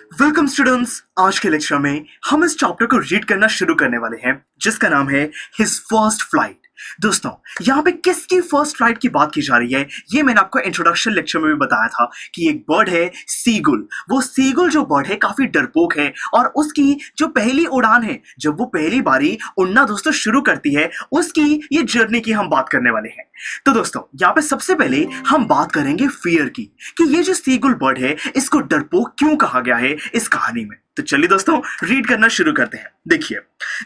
Welcome students. आज के lecture में हम इस चैप्टर को रीड करना शुरू करने वाले हैं जिसका नाम है हिज फर्स्ट फ्लाइट। दोस्तों, यहाँ पे किसकी फर्स्ट फ्लाइट की बात की जा रही है ये मैंने आपको इंट्रोडक्शन लेक्चर में भी बताया था कि एक बर्ड है सीगुल। वो सीगुल जो बर्ड है काफी डरपोक है और उसकी जो पहली उड़ान है, जब वो पहली बारी उड़ना दोस्तों शुरू करती है, उसकी ये जर्नी की हम बात करने वाले हैं। तो दोस्तों, यहाँ पे सबसे पहले हम बात करेंगे फियर की कि ये जो सीगुल बर्ड है इसको डरपोक क्यों कहा गया है इस कहानी में। तो चलिए दोस्तों रीड करना शुरू करते हैं। देखिए,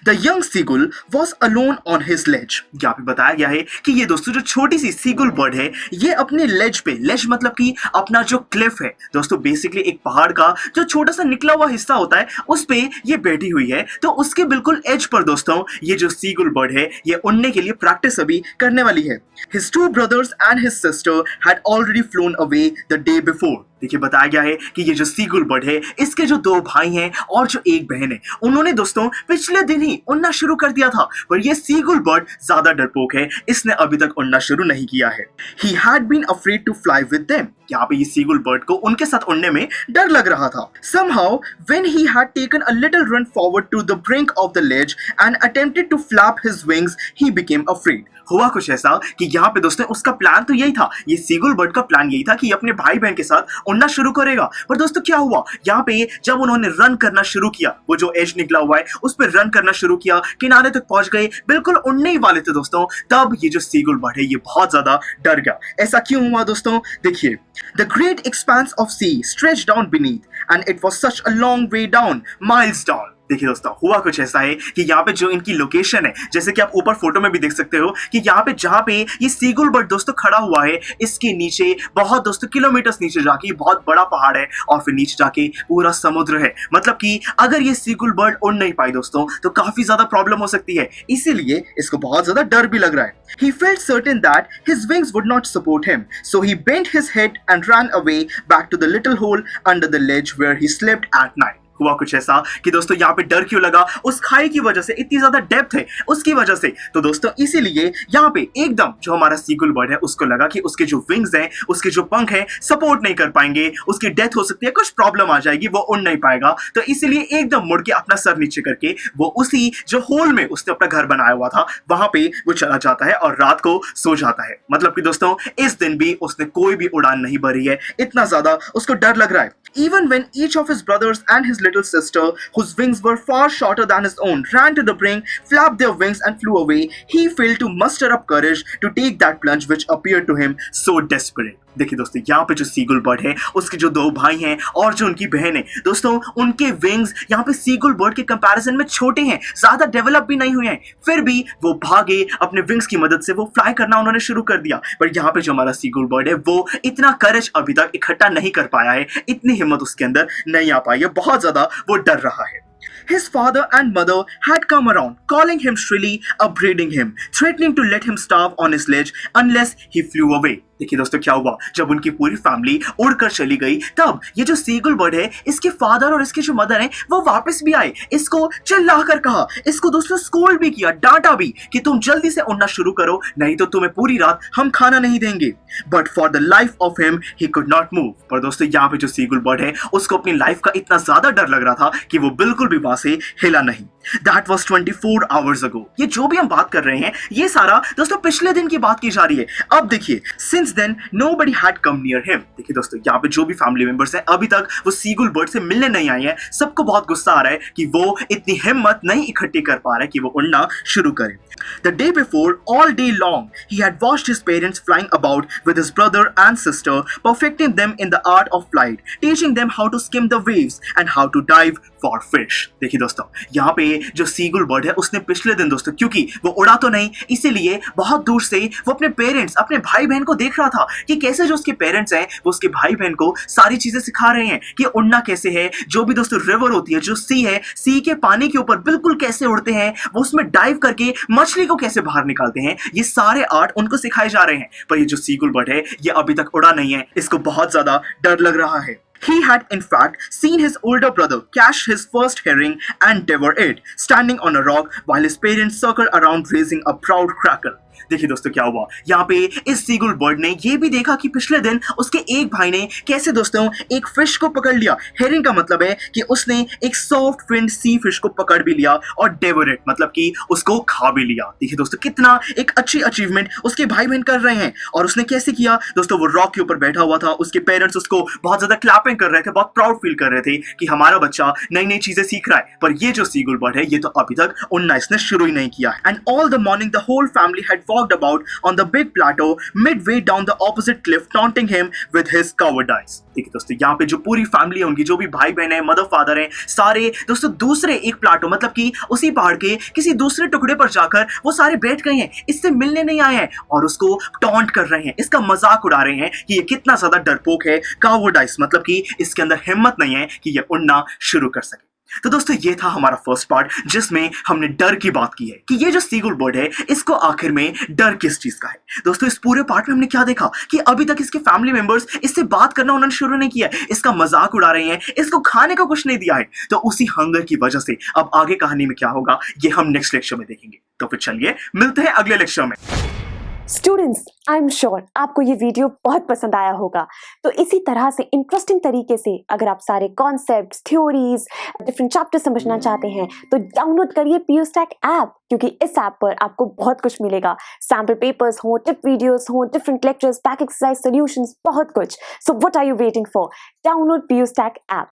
the young seagull was alone on his ledge. यहाँ पे बताया गया है कि ये दोस्तों जो छोटी सी सीगुल बर्ड है ये अपने लेज पे, लेज मतलब कि अपना जो क्लिफ है दोस्तों, बेसिकली एक पहाड़ का जो छोटा सा निकला हुआ हिस्सा होता है उस पे ये बैठी हुई है। तो उसके बिल्कुल एज पर दोस्तों ये जो सीगुल बर्ड है ये उड़ने के लिए प्रैक्टिस अभी करने वाली है। His two brothers and his sister had already flown away the day before। देखिए, बताया गया है कि ये जो सीगुल बर्ड है इसके जो दो भाई हैं और जो एक बहन है उन्होंने दोस्तों पिछले दिन ही उड़ना शुरू कर दिया था, पर ये सीगुल बर्ड ज्यादा डरपोक है, इसने अभी तक उड़ना शुरू नहीं किया है। He had been afraid to fly with them। यहाँ पे ये सीगुल बर्ड को उनके साथ उड़ने में डर लग रहा था। Somehow when he had taken a little run forward to the brink of the ledge and attempted to flap his wings, he became afraid। हुआ कुछ ऐसा कि यहाँ पे दोस्तों उसका प्लान तो यही था, ये सीगुल बर्ड का प्लान यही था कि अपने भाई बहन के साथ उड़ना शुरू करेगा। पर दोस्तों क्या हुआ, यहाँ पे जब उन्होंने रन करना शुरू किया, वो जो एज निकला हुआ है उस पर रन करना शुरू किया, किनारे तक पहुंच गए, बिल्कुल उड़ने ही वाले थे दोस्तों, तब ये जो सीगुल बर्ड है ये बहुत ज्यादा डर गया। ऐसा क्यों हुआ दोस्तों? देखिए, the great expanse of sea stretch down beneath and it was such a long way down, miles down. देखिए दोस्तों, हुआ कुछ ऐसा है कि यहाँ पे जो इनकी लोकेशन है, जैसे कि आप ऊपर फोटो में भी देख सकते हो कि यहाँ पे जहाँ पे ये सीगुल बर्ड दोस्तों खड़ा हुआ है इसके नीचे बहुत दोस्तों किलोमीटर्स नीचे जाके बहुत बड़ा पहाड़ है और फिर नीचे जाके पूरा समुद्र है। मतलब कि अगर ये सीगुल बर्ड उड़ नहीं पाई दोस्तों तो काफी ज्यादा प्रॉब्लम हो सकती है, इसीलिए इसको बहुत ज्यादा डर भी लग रहा है। He felt certain that his wings would not support him, so he bent his head and ran away back to the little hole under the ledge where he slept at night। हुआ कुछ ऐसा कि दोस्तों यहाँ पे डर क्यों लगा, उस खाई की वजह से, इतनी ज्यादा डेप्थ है उसकी वजह से। तो दोस्तों इसीलिए यहाँ पे एकदम जो हमारा सीगुल बर्ड है उसको लगा कि उसके जो विंग्स हैं, उसके जो पंख हैं सपोर्ट नहीं कर पाएंगे, उसकी डेथ हो सकती है, कुछ प्रॉब्लम आ जाएगी, वो उड़ नहीं पाएगा। तो इसीलिए एकदम मुड़ के अपना सर नीचे करके वो उसी जो होल में उसने अपना घर बनाया हुआ था वहां पे वो चला जाता है और रात को सो जाता है। मतलब कि दोस्तों इस दिन भी उसने कोई भी उड़ान नहीं भरी है, इतना ज्यादा उसको डर लग रहा है। Even when each of his brothers and his little sister, whose wings were far shorter than his own, ran to the brink, flapped their wings and flew away, he failed to muster up courage to take that plunge which appeared to him so desperate। देखिए दोस्तों, यहाँ पे जो seagull bird है उसके जो दो भाई हैं और जो उनकी बहन है दोस्तों, उनके विंग्स यहाँ पे सीगुल बर्ड के कंपैरिजन में छोटे हैं, ज्यादा डेवलप भी नहीं हुए हैं, फिर भी वो भागे, अपने विंग्स की मदद से वो फ्लाई करना उन्होंने शुरू कर दिया। पर यहाँ पे जो हमारा सीगुल बर्ड है वो इतना करेज अभी तक इकट्ठा नहीं कर पाया है, इतनी हिम्मत उसके अंदर नहीं आ पाई है, बहुत ज्यादा वो डर रहा है। His father and mother had come around, calling him shrilly, upbraiding him, threatening to let him starve on his ledge unless he flew away। देखिए दोस्तों क्या हुआ, जब उनकी पूरी फैमिली उड़कर चली गई तब ये जो सीगुल बर्ड है इसके फादर और इसके जो मदर है वो वापस भी आए, इसको चिल्लाकर कहा, इसको दोस्तों स्कोल्ड भी किया, डांटा भी कि तुम जल्दी से उड़ना शुरू करो नहीं तो तुम्हें पूरी रात हम खाना नहीं देंगे। But for the life of him he could not move. पर दोस्तों यहाँ पे जो सीगुल बर्ड है उसको अपनी लाइफ का इतना ज्यादा डर लग रहा था कि वो बिल्कुल भी वहां से हिला नहीं। That was 24 hours ago। ये जो भी हम बात कर रहे हैं ये सारा दोस्तों पिछले दिन की बात की जा रही है। अब देखिए, since then nobody had come near him। देखिए दोस्तों यहाँ पे जो भी फैमिली मेंबर्स हैं अभी तक वो सीगुल बर्ड से मिलने नहीं आए हैं, सबको बहुत गुस्सा आ रहा है कि वो इतनी हिम्मत नहीं इकट्ठी कर पा रहा है कि वो उड़ना शुरू करे। The day before, all day long, he had watched his parents flying about with his brother and sister, perfecting them in the art of flight, teaching them how to skim the waves and how to dive for fish। देखिए दोस्तों यहाँ पे जो seagull bird है उसने पिछले दिन दोस्तों, क्योंकि वो उड़ा तो नहीं इसीलिए बहुत दूर से वो अपने पेरेंट्स, अपने भाई बहन को देख रहा था कि कैसे जो उसके पेरेंट्स हैं वो उसके भाई बहन को सारी चीजें सिखा रहे हैं कि उड़ना कैसे है, जो भी दोस्तों रिवर होती है, जो सी है, सी के पानी के ऊपर बिल्कुल कैसे उड़ते हैं, वो उसमें डाइव करके मछली को कैसे बाहर निकालते हैं, ये सारे आर्ट उनको सिखाए जा रहे हैं। पर ये जो सीगुल बर्ड है ये अभी तक उड़ा नहीं है, इसको बहुत ज्यादा डर लग रहा है। He had in fact seen his older brother catch his first herring and devour it, standing on a rock while his parents circled around raising a proud crackle. देखिए दोस्तों क्या हुआ यहाँ पे इस सीगुल बर्ड ने ये भी देखा कि पिछले दिन उसके एक भाई ने कैसे दोस्तों एक फिश को पकड़ लिया। हेरिंग का मतलब है कि उसने एक सॉफ्ट फिन सी फिश को पकड़ भी लिया और डेवोरेट मतलब कि उसको खा भी लिया। देखिए दोस्तों कितना एक अच्छी अचीवमेंट उसके भाई बहन कर रहे हैं। और उसने कैसे किया दोस्तों, वो रॉक के ऊपर बैठा हुआ था, उसके पेरेंट्स उसको बहुत ज्यादा क्लैपिंग कर रहे थे, बहुत प्राउड फील कर रहे थे कि हमारा बच्चा नई नई चीजें सीख रहा है। पर ये जो सीगुल बर्ड है ये तो अभी तक उड़ना इसने शुरू ही नहीं किया। And all the morning the whole family had walked about on the big plateau midway down the opposite cliff, taunting him with his cowardice. देखिए दोस्तों यहाँ पे जो पूरी फैमिली है उनकी, जो भी भाई बहन है, मदर फादर है, सारे दोस्तों दूसरे एक प्लाटो मतलब कि उसी पहाड़ के किसी दूसरे टुकड़े पर जाकर वो सारे बैठ गए हैं, इससे मिलने नहीं आए हैं और उसको टॉन्ट कर रहे हैं, इसका मजाक उड़ा रहे हैं कि ये कितना ज्यादा डरपोक है। कावर्डाइस मतलब कि इसके अंदर हिम्मत नहीं है कि ये उड़ना शुरू कर सके। तो दोस्तों ये था हमारा फर्स्ट पार्ट जिसमें हमने डर की बात की है कि ये जो सीगुल बर्ड है इसको आखिर में डर किस चीज का है। दोस्तों इस पूरे पार्ट में हमने क्या देखा कि अभी तक इसके फैमिली मेंबर्स इससे बात करना उन्होंने शुरू नहीं किया है, इसका मजाक उड़ा रहे हैं, इसको खाने को कुछ नहीं दिया है। तो उसी हंगर की वजह से अब आगे कहानी में क्या होगा ये हम नेक्स्ट लेक्चर में देखेंगे। तो फिर चलिए मिलते हैं अगले लेक्चर में। स्टूडेंट्स, आई एम श्योर आपको ये वीडियो बहुत पसंद आया होगा। तो इसी तरह से इंटरेस्टिंग तरीके से अगर आप सारे कॉन्सेप्ट्स, थ्योरीज, डिफरेंट चैप्टर समझना चाहते हैं तो डाउनलोड करिए PureStack ऐप, क्योंकि इस ऐप पर आपको बहुत कुछ मिलेगा। सैम्पल पेपर्स हो, टिप वीडियोस हो, different lectures, back exercise solutions, बहुत कुछ। So what are you waiting for? Download PureStack app.